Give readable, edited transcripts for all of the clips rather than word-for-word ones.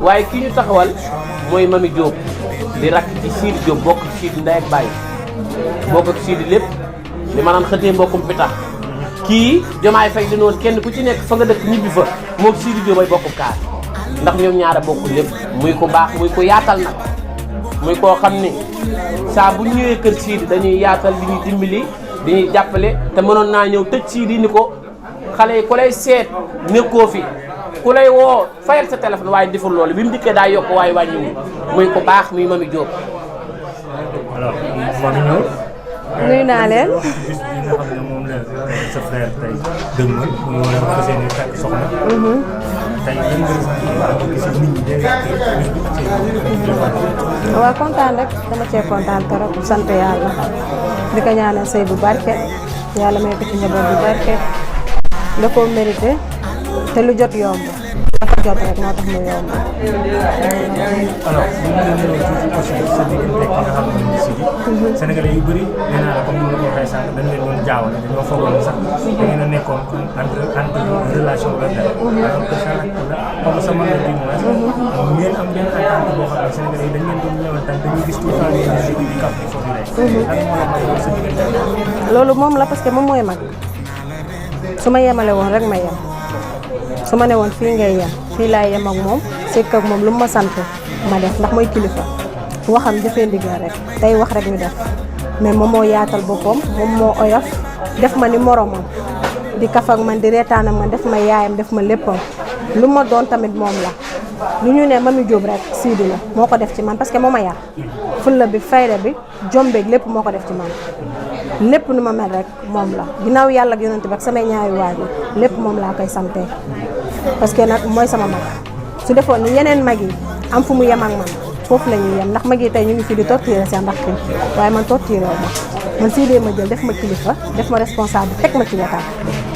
waaye kii ñu taxawal mooy Mamy Diop di rakk ci Sidi Diop bokk ci Sidi ndey ak baay bokk ak Sidi lépp li ma naan xëtee mbokkum pitax kii Jomaay Fay di noonu kenn ku ci nekk fa nga dëkk ñibbi fa moom Sidi Diop ay bokku kaar ndax ñoom ñaara bokk lépp muy ko baax muy ko yaatal nag muy koo xam ni saa bu ñëwee kër Sidi dañuy yaatal di ñuy dimbali di ñuy jàppale te mënoon naa ñëw tëj Sidi ni ko xale yi ku lay seet nekkoo fi ku lay woo fayal sa téléphone waaye deful loolu bi mu dikkee daa yokk waaye wàññiwul muy ko baax muy Mamy Diop. alors Mamy ñëw. nuyu naa leen. bis bi nga xam ne moom la sa frère tey dëgmal mu war a fas yéene takk soxna. tey lan nga gis nit ñi dégg nga waaw kontaan rek dama cee kontaan trop sant yàlla di ko ñaanal sëy bu barke yàlla may ko ci njaboot bu barke da koo mérité te lu jot yomb dafa jot rek moo tax mu yomb. alors bu ñu leen ñëw tuuti aussi sa diggante ki nga xam ne moom Sidi. Sénégalais yu bëri nee naa la comme ni ma ko waxee sànq dañ leen doon jaawale dañoo foogoon sax da ngeen a nekkoon entre relation la dara. alors que ça nag comme sama la di moins. ngeen am benn entente boo xam ne Sénégalais yi dañ leen doon ñëwantaan dañuy gis tout le temps ngeen di di kàpp foofu rek. lan moo la may sa diggante. loolu moom la parce que moom mooy mag su ma yemale woon rek ma yem su ma ne woon fii ngay yem fii laay yem ak moom sekk ak moom lu mu ma sant ma def ndax mooy kilifa waxam jëfee ndigal rek day wax rek ñu def mais moom moo yaatal boppam moom moo oyof def ma ni moromam di kaf ak man di reetaan ak man def ma yaayam def ma léppam lu ma doon tamit moom la lu ñu ne Mamy Diop rek Sidi la moo ko def ci man parce que moo ma yar fulla bi fayda bi jombeeg lépp moo ko def ci man lépp nu ma mel rek moom la ginnaaw yàlla ak yonent bi ak samay ñaari waajur lépp moom laa koy sante parce que nag mooy sama mag su defoon ni yeneen mag yi am fu mu yem ak man foofu la ñuy yem ndax mag yi tey ñu ngi fi di torturer seen ndax kii waaye man torturer ma man Sidi ma jël def ma kilifa def ma responsable teg ma ci wetam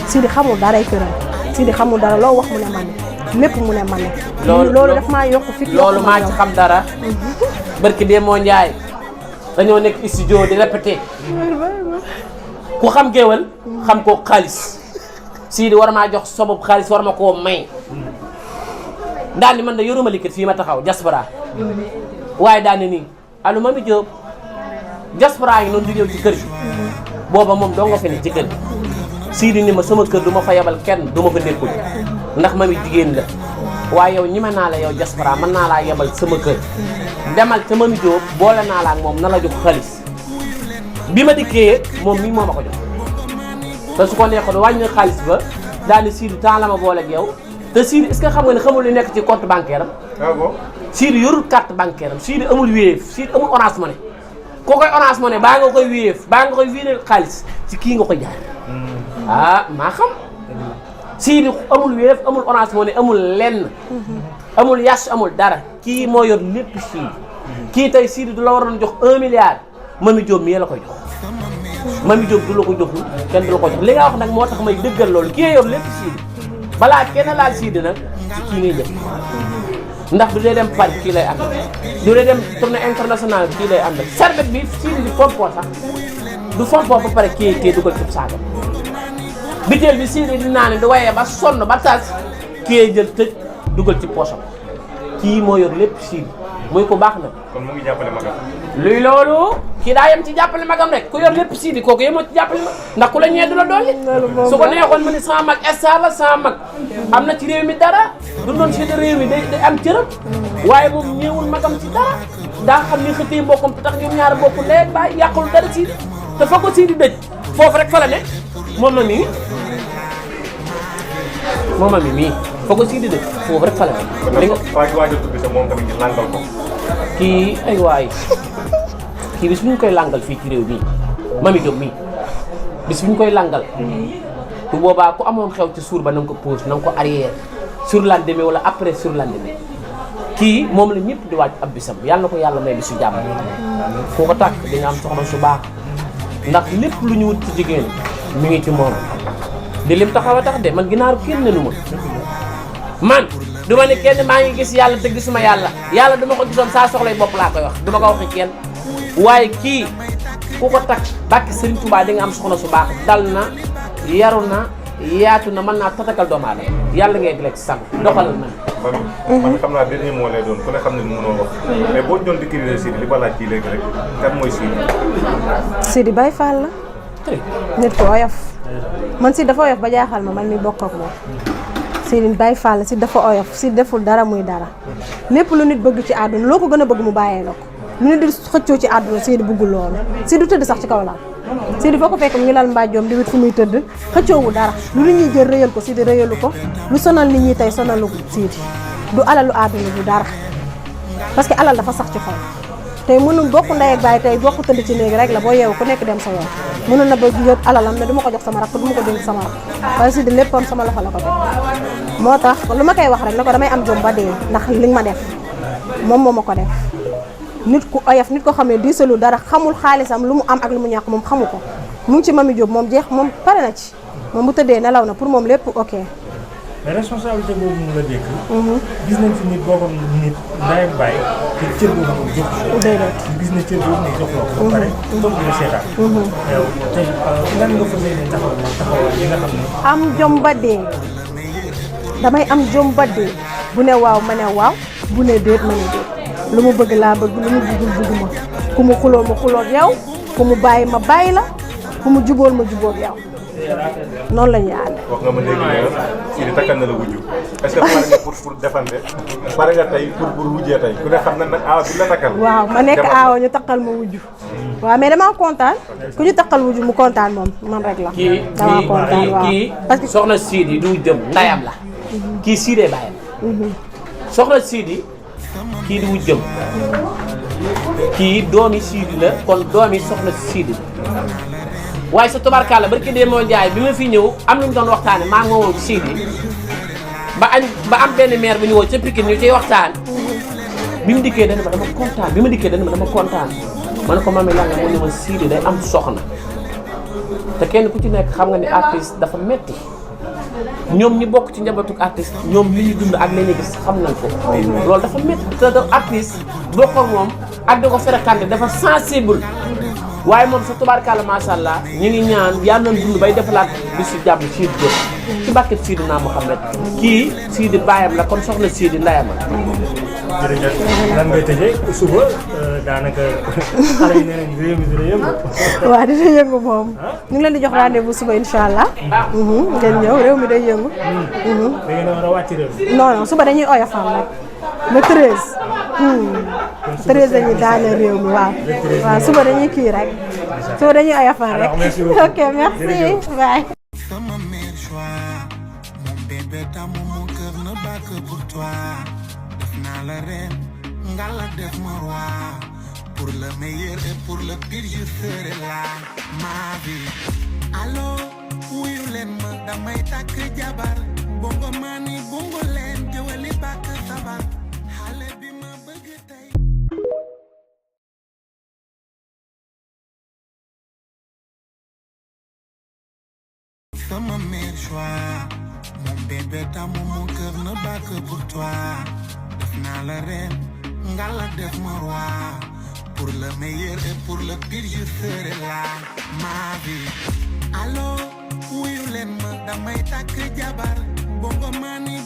Sidi xamul daray këram Sidi xamul dara loo wax mu ne man lépp mu ne man loolu daf maa yokk fit loolu maa ci xam dara barki dee moo Njaay dañoo nekk studio di répété ku xam géwal xam ko xaalis Sidi war maa jox sobob xaalis war ma koo may daal ni man da yoruma liquide fii ma taxaw diaspora waaye daal ni nii allo Mamy Diop diaspora yi noonu di ñëw ci kër gi booba moom doo nga fe ne ci kër gi Sidi ni ma sama kër du ma fa yebal kenn du ma fa nekkul ndax Mamy jigéen la waaye yow ñi ma naa la yow diaspora mën naa laa yebal sama kër demal ca Mamy Diop boole naa la ak moom na la jox xaalis bi ma dikkee moom mii moo ma ko jox te su ko neexoon wàññi xaalis ba daal ni Sidi temps la ma boole ak yow te Sidi est-ce que xam nga ne xamul li nekk ci compte bancaire am. ah bon. Sidi yorul carte bancaire am Sidi amul Wave Sidi amul Orange Money koo koy Orange Money baa nga koy Wave baa nga koy viré xaalis ci kii nga koy jaar. ah maa xam. Sidi amul Wave amul Orange Money amul lenn. amul yas amul dara kii moo yor lépp Sidi. kii tey Sidi du la waroon jox 1 milliard Mamy Diop mii la koy jox. Mamy Diop du la ko joxul kenn du la ko jox li nga wax nag moo tax may dëggal loolu kii yor lépp Sidi balaa kenn laal Sidi nag ci kii ngay jëf ndax du dee dem Paris kii lay ànd du dee dem tournée internationale kii lay ànd serbet bi Sidi di fompoo sax du fompoo ba pare kii dugal ci saaga biteel bi Sidi di naan di wayee ba sonn ba tas kii jël tëj dugal ci poosam kii moo yor lépp Sidi muy ko baax na. kon mu ngi jàppale magam. luy loolu kii daa yem ci jàppale magam rek ku yor lépp Sidi kooku yemoo ci jàppale mag ndax ku la ñee du la dolli su ko neexoon ma ni sama mag star la sama mag am na ci réew mi dara du doon si réew mi day am cërëm waaye moom ñeewul magam ci dara daa xam ni xëttee mbokkam tax ñoom ñaar bokk léegi ba yàqul dara Sidi te fa ko Sidi dëj foofu rek fa la ne moom ma mii fa ko Sidi dëj foofu rek fa la ne li nga waajur bi sax moom tamit ñu làngal ko. kii ay waay kii bis bu ñu koy langal fii ci réew mii Mamy Diop mii bis bu ñu koy langal bu boobaa ku amoon xew ci suur ba na nga ko pause na nga ko arrière surlendemain wala après surlendemain kii moom la ñëpp di waaj ab bisam yàlla na ko yàlla may bisu jàmm foo ko tàkk di nga am soxna su baax ndax lépp lu ñu wut ci jigéen mi ngi ci moom di lim taxaw a tax de man ginaaru kenn nenu ma man du ma ne kenn maa ngi gis yàlla te gisuma yàlla duma ko gisoon saa soxlay bopp laa koy wax duma ko waxi kenn waaye kii ku ko takk bàkki Serigne Touba di nga am soxna su baax dal na yaru na yaatu na mën naa tatakal doomu aadama yàlla ngay lekk sago doxalal man man xam naa dernier mot lay doon ku ne xam ne mënoo wax mais boo doon décrire Sidy li ba laaj kii léegi rek kan mooy Sidy. Sidy Baye Fall la. nit ko oyof. man Sidy dafa oyof ba jaaxal ma man mi bokk ak moom. Sidy Baye Fall la Sidy dafa oyof Sidy deful dara muy dara lépp lu nit bëgg ci àdduna loo ko gën a bëgg mu bàyyee la ko lu nit di xëccoo ci àdduna Sidy bëggul loolu Sidy du tëdd sax ci kaw laal Sidy foo ko fekk mu ngi lal mbàjjoom di wit fu muy tëdd xëccoowu dara lu nit ñuy jël rëyal ko Sidy rëyalu ko lu sonal nit ñi tey sonalu Sidy du alalu àdduna du dara parce que alal dafa sax ci xol tey mënul bokk ndey ak baay tey bokk tëdd ci néegi rek la boo yeewu ku nekk dem sa yoon mënul na ba jot alalam ne du ma ko jox sama rakk du ma ko dénk sama rakk waaye Sidy léppam sama loxo la ko def moo tax lu ma koy wax rek ne ko damay am jom ba dee ndax li nga ma def moom moo ma ko def nit ku oyof nit ko xam ne diisalu dara xamul xaalisam lu mu am ak lu mu ñàkk moom xamu ko mu ngi ci Mamy Diop moom jeex moom pare na ci moom bu tëddee nelaw na pour moom lépp ok. mais responsabilité boobu mu la dékk. gis nañ fi nit boo xam nit ndayam bàyyi te cër boobu moom jox ko. déedéet gis na cër boobu moom jox ko ba pare. toog di la seetaan. yow tey lan nga fas yéene taxawal yi nga xam ne. am jom ba dee damay am jom ba dee bu ne waaw ma ne waaw bu ne déet ma ne déet lu mu bëgg laa bëgg lu mu bëggul bëgguma ku mu xuloo ma xuloo ak yow ku mu bàyyi ma bàyyi la ku mu jubóol ma jubóog yow noonu la ñuy ànd. wax nga ma léegi ne Sidy takkal na la wujju est-ce que pare nga pour defante pare nga tey pour wujjee tey ku ne xam na nag aaw bi la takkal. waaw ma nekk aawa ñu takkal ma wujju waaw mais damaa kontaan ku ñu takkal wujju mu kontaan moom man rek la. damaa kontaan waaw parce que soxna Sidy du jëm ndayam la kii Sidy bàyyam soxna Sidy kii du jëm kii doomi Sidy la kon doomi soxna Sidy waaye sa tubarkalla barki dee moo njaay bi ma fi ñëw am nañu doon waxtaane maa ngi woon Sidy ba am benn maire bu ñu woo ca Pikine ñu ciy waxtaan bi mu dikkee dana ma dama kontaan ma ne ko mami lan nga mu ne ma Sidy day am soxna te kenn ku ci nekk xam nga ni artiste dafa metti ñoom ñi bokk ci njabootu artiste ñoom li ñu dund ak li ñu gis xam nañ ko loolu dafa metti te artiste bokk ak moom ak da ko fréquenté dafa sensible waaye moom sa tubaarkàlla macha allah ñu ngi ñaan yal nañ dund bay defalaat bisu jàmm Sidy Diop ci bàkket Sidy naa Mouhamed kii Sidy baayam la kon soxna Sidy ndayam la. jërëjëf lan ngay tëjee suba daanaka xale yi nee nañ réew mi dina yëngu. waaw dina yëngu moom ñu ngi leen di jox rendez-vous suba incha allah. ngeen ñëw réew mi day yëngu. da ngeen a war a wàcc réew mi. non suba dañuy oyofal rek le 13. 13 dañuy daane réew mi waaw. waaw suba dañuy kii rek. suba dañuy oyofal rek. ok merci bye. Sama meilleur choix, mon bébé d'amour, mon cœur ne bat que pour toi. Def naa la reine, nga la def ma roi. Pour le meilleur et pour le pire, je serai là, ma vie. Allo, wuyu leen ma damay takk jabar. Bongo mani, bongo leen, jëwali bàkk sabar. Xale bi ma bëgg tey. Sama meilleur choix, mon bébé d'amour, mon cœur ne bat que pour toi. Def naa la reine, nga la def ma roi. Pour le meilleur et pour le pire, je serai là, ma vie. Allo, wuyu leen ma damay takk jabar. Bongo mani,